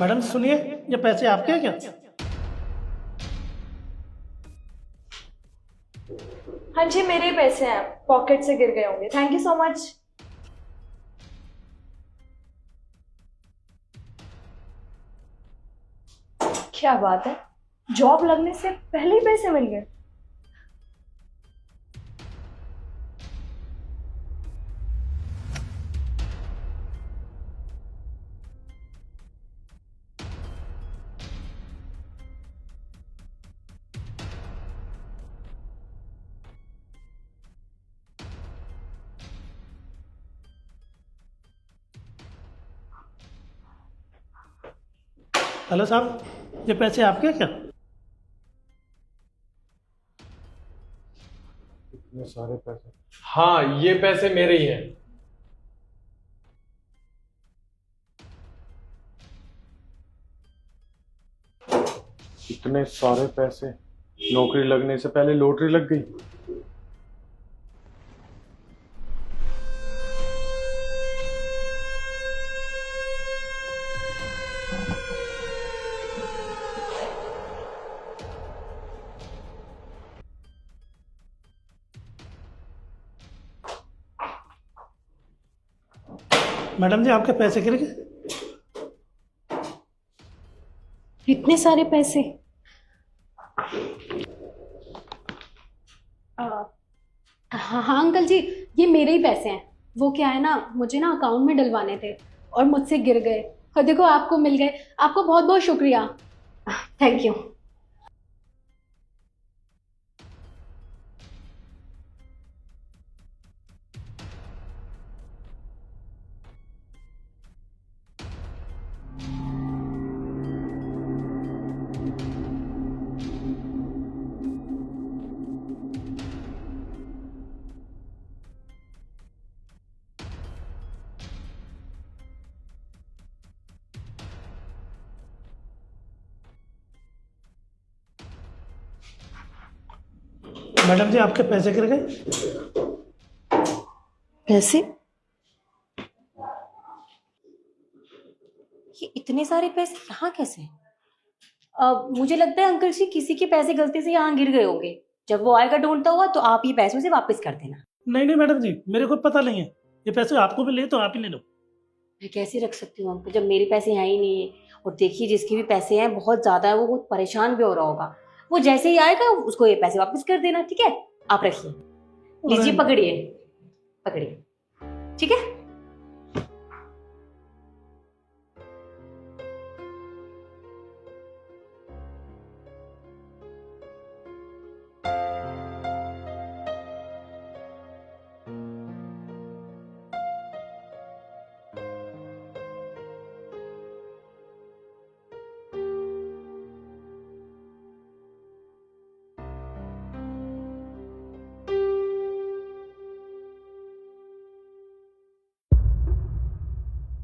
Madam सुनिए, ये पैसे आपके हैं क्या? हाँ जी, मेरे ही पैसे हैं, पॉकेट से गिर गए होंगे। Thank you so much. क्या बात है, जॉब लगने से पहले ही पैसे मिल गए। हेलो साहब, ये पैसे आपके हैं क्या? इतने सारे पैसे? हाँ, ये पैसे मेरे ही हैं। इतने सारे पैसे? नौकरी लगने से पहले लॉटरी लग गई। मैडम जी, आपके पैसे गिर गए। इतने सारे पैसे? हाँ हाँ अंकल जी, ये मेरे ही पैसे हैं। वो क्या है ना, मुझे ना अकाउंट में डलवाने थे और मुझसे गिर गए और देखो आपको मिल गए। आपको बहुत बहुत शुक्रिया। Thank you. मैडम जी, आपके पैसे गिर गए। पैसे? ये इतने सारे पैसे यहाँ कैसे? मुझे लगता है अंकल जी किसी के पैसे गलती से यहाँ गिर गए होंगे। जब वो आएगा ढूंढता हुआ तो आप ये पैसे उसे वापस कर देना। नहीं नहीं मैडम जी, मेरे को पता नहीं है। ये पैसे आपको भी ले तो आप ही ले लो। मैं कैसे रख सकती हूँ अंकल, जब मेरे पैसे हैं ही नहीं है। और देखिए जिसके भी पैसे हैं बहुत ज्यादा है, वो बहुत परेशान भी हो रहा होगा। वो जैसे ही आएगा उसको ये पैसे वापस कर देना, ठीक है? आप रखिए, लीजिए, पकड़िए पकड़िए, ठीक है?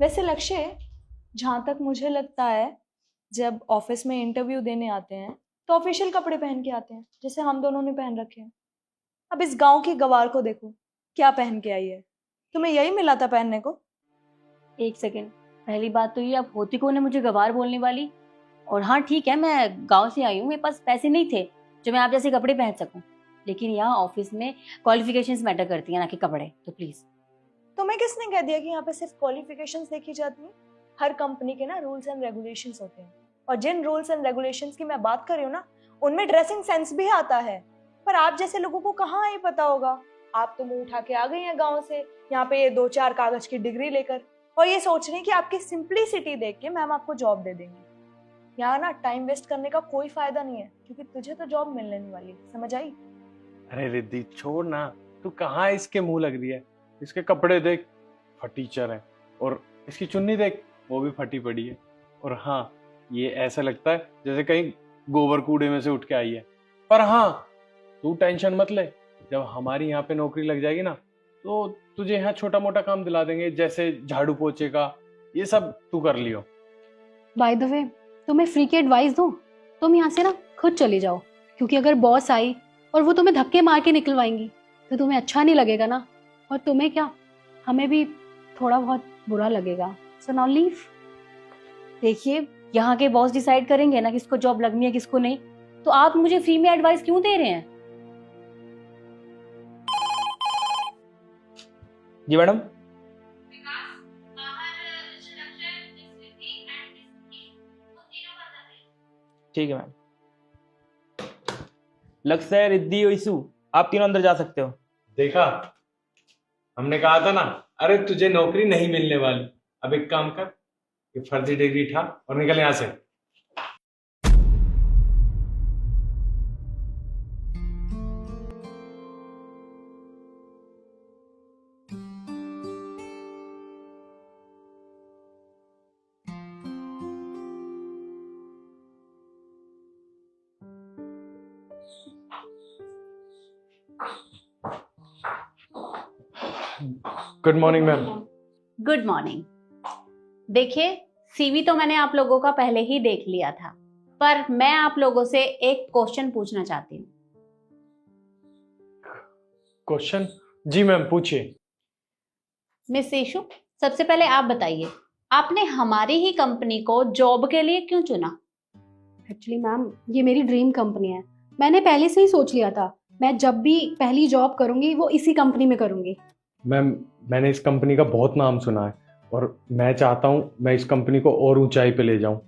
वैसे लक्ष्य, जहाँ तक मुझे लगता है, जब ऑफिस में इंटरव्यू देने आते हैं तो ऑफिशियल कपड़े पहन के आते हैं, जैसे हम दोनों ने पहन रखे हैं। अब इस गांव की गवार को देखो, क्या पहन के आई है। तुम्हें यही मिला था पहनने को? एक सेकेंड, पहली बात तो ये, आप होती कौन है मुझे गवार बोलने वाली? और हाँ ठीक है, मैं गांव से आई हूँ, मेरे पास पैसे नहीं थे जो मैं आप जैसे कपड़े पहन सकूं। लेकिन यहाँ ऑफिस में क्वालिफिकेशंस मैटर करती हैं, ना कि कपड़े। तो प्लीज। तुम्हें किसने कह दिया कि यहाँ पे सिर्फ क्वालिफिकेशंस देखी जाती हैं? हर कंपनी के ना रूल्स एंड रेगुलेशंस होते हैं, और जिन रूल्स एंड रेगुलेशंस की मैं बात कर रही हूँ ना, उनमें ड्रेसिंग सेंस भी आता है। पर आप जैसे लोगों को कहाँ ही पता होगा। आप तो मुंह उठा के आ गई हैं गाँव से यहाँ पे, ये 2-4 कागज की डिग्री लेकर, और ये सोच रही कि आपकी सिंप्लिसिटी देख के मैम आपको जॉब दे देंगी। यहाँ ना टाइम वेस्ट करने का कोई फायदा नहीं है, क्योंकि तुझे तो जॉब मिलने नहीं वाली। समझ आई? अरे रिद्धि छोड़ ना, तू कहाँ इसके मुंह लग रही है? इसके कपड़े देख, फटीचर है, और इसकी चुन्नी देख, वो भी फटी पड़ी है। और हाँ, ये ऐसा लगता है जैसे कहीं गोबर कूड़े में से उठ के आई है। पर हाँ, तू टेंशन मत ले, जब हमारी यहाँ पे नौकरी लग जाएगी ना, तो तुझे यहाँ छोटा मोटा काम दिला देंगे, जैसे झाड़ू पोछे का, ये सब तू कर लियो। बाय द वे, तुम्हें फ्री की एडवाइस दूं, तुम यहाँ से ना खुद चली जाओ, क्योंकि अगर बॉस आई और वो तुम्हें धक्के मार के निकलवाएंगी तो तुम्हें अच्छा नहीं लगेगा ना। और तुम्हें क्या, हमें भी थोड़ा बहुत बुरा लगेगा। So now leave. देखिए यहाँ के बॉस डिसाइड करेंगे ना किसको जॉब लगनी है किसको नहीं, तो आप मुझे फ्री में एडवाइस क्यों दे रहे हैं? जी मैडम। ठीक है मैम। लक्ष्य, रिद्धि और ईशु, आप तीनों अंदर जा सकते हो। देखा, हमने कहा था ना, अरे तुझे नौकरी नहीं मिलने वाली। अब एक काम कर, ये फर्जी डिग्री उठा और निकल यहाँ से। Good morning ma'am. Good morning. देखिए, सीवी तो मैंने आप लोगों का पहले ही देख लिया था, पर मैं आप लोगों से एक क्वेश्चन पूछना चाहती हूँ। क्वेश्चन? जी मैम, पूछिए। मिस ईशु, सबसे पहले आप बताइए, आपने हमारी ही कंपनी को जॉब के लिए क्यों चुना? एक्चुअली मैम, ये मेरी ड्रीम कंपनी है। मैंने पहले से ही सोच लिया था, मैं जब भी पहली जॉब करूंगी वो इसी कंपनी में करूंगी। मैम, मैंने इस कंपनी का बहुत नाम सुना है और मैं चाहता हूँ मैं इस कंपनी को और ऊंचाई पे ले जाऊं।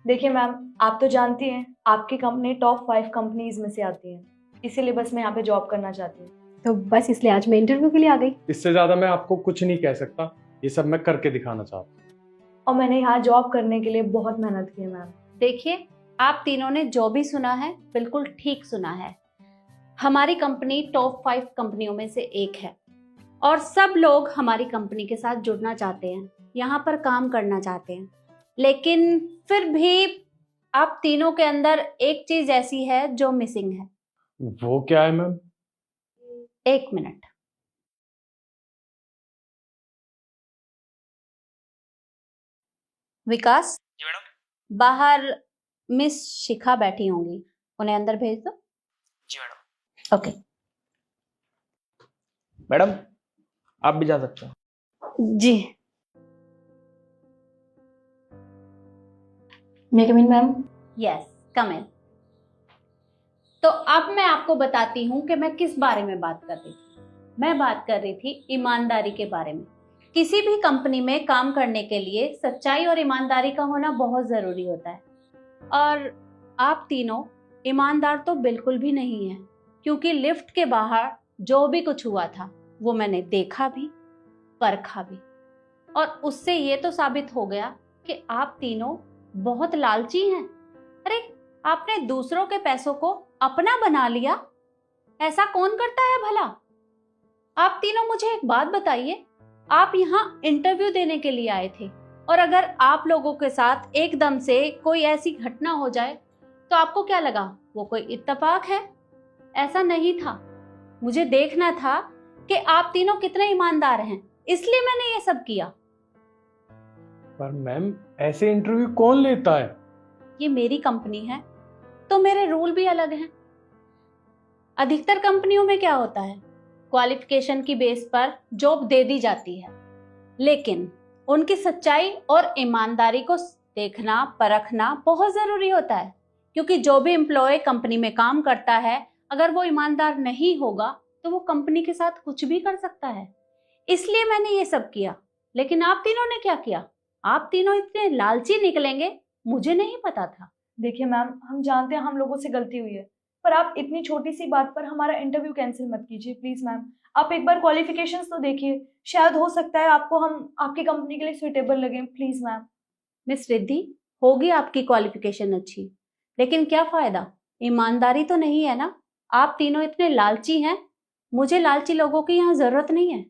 देखिए मैम, आप तो जानती हैं आपकी कंपनी टॉप 5 कंपनीज में से आती है, इसीलिए बस मैं यहाँ पे जॉब करना चाहती हूँ। तो बस इसलिए आज मैं इंटरव्यू के लिए आ गई। इससे ज्यादा मैं आपको कुछ नहीं कह सकता, ये सब मैं करके दिखाना चाहता हूँ। और मैंने यहाँ जॉब करने के लिए बहुत मेहनत की है मैम। देखिए, आप तीनों ने जो भी सुना है बिल्कुल ठीक सुना है। हमारी कंपनी टॉप 5 कंपनियों में से एक है और सब लोग हमारी कंपनी के साथ जुड़ना चाहते हैं, यहाँ पर काम करना चाहते हैं, लेकिन फिर भी आप तीनों के अंदर एक चीज ऐसी है जो मिसिंग है। वो क्या है मैम? एक मिनट। विकास, जी मैडम। बाहर मिस शिखा बैठी होंगी, उन्हें अंदर भेज दो। जी मैडम। ओके। मैडम, आप भी जा सकते हो। जी। मे कम इन मैम? यस, कम इन। तो अब मैं आपको बताती हूँ कि मैं किस बारे में बात कर रही थी। मैं बात कर रही थी ईमानदारी के बारे में। किसी भी कंपनी में काम करने के लिए सच्चाई और ईमानदारी का होना बहुत जरूरी होता है, और आप तीनों ईमानदार तो बिल्कुल भी नहीं है, क्योंकि लिफ्ट के बाहर जो भी कुछ हुआ था वो मैंने देखा भी, परखा भी, और उससे ये तो साबित हो गया कि आप तीनों बहुत लालची हैं। अरे, आपने दूसरों के पैसों को अपना बना लिया। ऐसा कौन करता है भला? आप तीनों मुझे एक बात बताइए, आप यहाँ इंटरव्यू देने के लिए आए थे, और अगर आप लोगों के साथ एकदम से कोई ऐसी घटना हो जाए तो आपको क्या लगा वो कोई इत्तेफाक है? ऐसा नहीं था। मुझे देखना था कि आप तीनों कितने ईमानदार हैं, इसलिए मैंने ये सब किया। पर मैम, ऐसे इंटरव्यू कौन लेता है? ये मेरी कंपनी है तो मेरे रूल भी अलग हैं। अधिकतर कंपनियों में क्या होता है, क्वालिफिकेशन की बेस पर जॉब दे दी जाती है, लेकिन उनकी सच्चाई और ईमानदारी को देखना, परखना बहुत जरूरी होता है, क्योंकि जो भी एम्प्लॉय कंपनी में काम करता है, अगर वो ईमानदार नहीं होगा तो वो कंपनी के साथ कुछ भी कर सकता है। इसलिए मैंने ये सब किया। लेकिन आप तीनों ने क्या किया? आप तीनों इतने लालची निकलेंगे मुझे नहीं पता था। देखिए मैम, हम जानते हैं हम लोगों से गलती हुई है, पर आप इतनी छोटी सी बात पर हमारा इंटरव्यू कैंसिल मत कीजिए प्लीज मैम। आप एक बार क्वालिफिकेशंस तो देखिए, शायद हो सकता है आपको हम आपकी कंपनी के लिए सुइटेबल लगे। Please ma'am. मिस रिद्धि, होगी आपकी क्वालिफिकेशन अच्छी, लेकिन क्या फायदा? ईमानदारी तो नहीं है ना। आप तीनों इतने लालची हैं। मुझे लालची लोगों की यहाँ जरूरत नहीं है,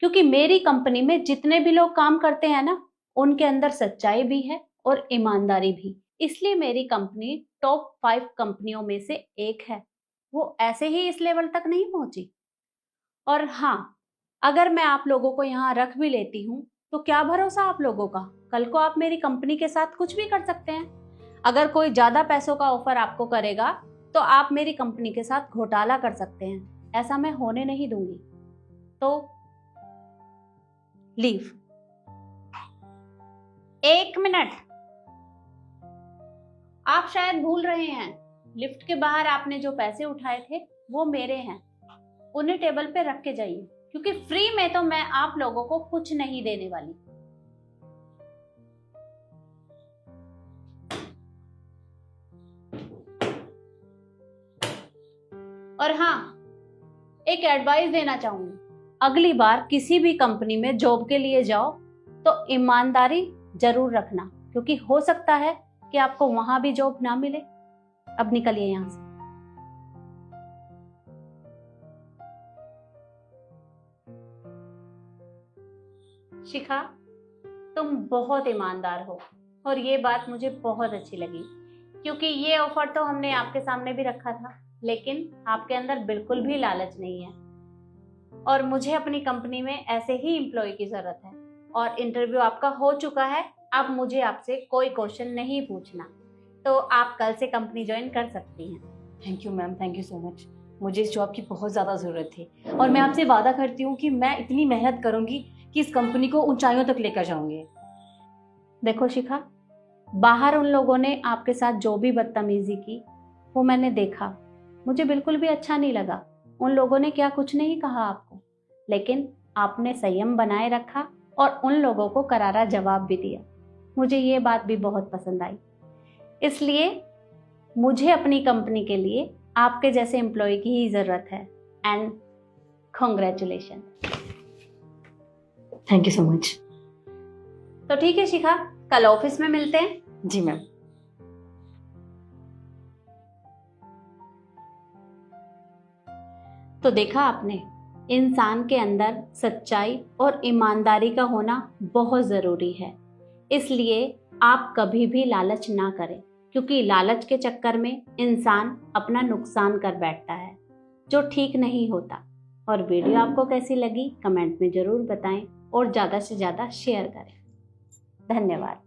क्योंकि मेरी कंपनी में जितने भी लोग काम करते हैं ना, उनके अंदर सच्चाई भी है और ईमानदारी भी। इसलिए मेरी कंपनी टॉप 5 कंपनियों में से एक है। वो ऐसे ही इस लेवल तक नहीं पहुंची। और हाँ, अगर मैं आप लोगों को यहाँ रख भी लेती हूँ तो क्या भरोसा आप लोगों का, कल को आप मेरी कंपनी के साथ कुछ भी कर सकते हैं। अगर कोई ज्यादा पैसों का ऑफर आपको करेगा तो आप मेरी कंपनी के साथ घोटाला कर सकते हैं। ऐसा मैं होने नहीं दूंगी। तो लीव। 1 मिनट। आप शायद भूल रहे हैं, लिफ्ट के बाहर आपने जो पैसे उठाए थे वो मेरे हैं। उन्हें टेबल पे रख के जाइए, क्योंकि फ्री में तो मैं आप लोगों को कुछ नहीं देने वाली। और हाँ, एक एडवाइस देना चाहूंगी, अगली बार किसी भी कंपनी में जॉब के लिए जाओ तो ईमानदारी जरूर रखना, क्योंकि हो सकता है कि आपको वहां भी जॉब ना मिले। अब निकलिए यहां से। शिखा, तुम बहुत ईमानदार हो और ये बात मुझे बहुत अच्छी लगी, क्योंकि ये ऑफर तो हमने आपके सामने भी रखा था, लेकिन आपके अंदर बिल्कुल भी लालच नहीं है। और मुझे अपनी कंपनी में ऐसे ही एम्प्लॉय की जरूरत है, और इंटरव्यू आपका हो चुका है। अब मुझे आपसे कोई क्वेश्चन नहीं पूछना, तो आप कल से कंपनी ज्वाइन कर सकती हैं। Thank you ma'am, thank you so much. मुझे इस जॉब की बहुत ज़्यादा ज़रूरत थी, और मैं आपसे वादा करती हूँ कि मैं इतनी मेहनत करूँगी कि इस कंपनी को ऊंचाइयों तक लेकर जाऊँगी। देखो शिखा, बाहर उन लोगों ने आपके साथ जो भी बदतमीजी की वो मैंने देखा, मुझे बिल्कुल भी अच्छा नहीं लगा। उन लोगों ने क्या कुछ नहीं कहा आपको, लेकिन आपने संयम बनाए रखा और उन लोगों को करारा जवाब भी दिया। मुझे ये बात भी बहुत पसंद आई। इसलिए मुझे अपनी कंपनी के लिए आपके जैसे एम्प्लॉय की ही ज़रूरत है। And congratulation. Thank you so much. तो ठीक है शिखा, कल ऑफिस में मिलते हैं। जी मैम। तो देखा आपने, इंसान के अंदर सच्चाई और ईमानदारी का होना बहुत ज़रूरी है। इसलिए आप कभी भी लालच ना करें, क्योंकि लालच के चक्कर में इंसान अपना नुकसान कर बैठता है, जो ठीक नहीं होता। और वीडियो आपको कैसी लगी कमेंट में ज़रूर बताएं और ज़्यादा से ज़्यादा शेयर करें। धन्यवाद।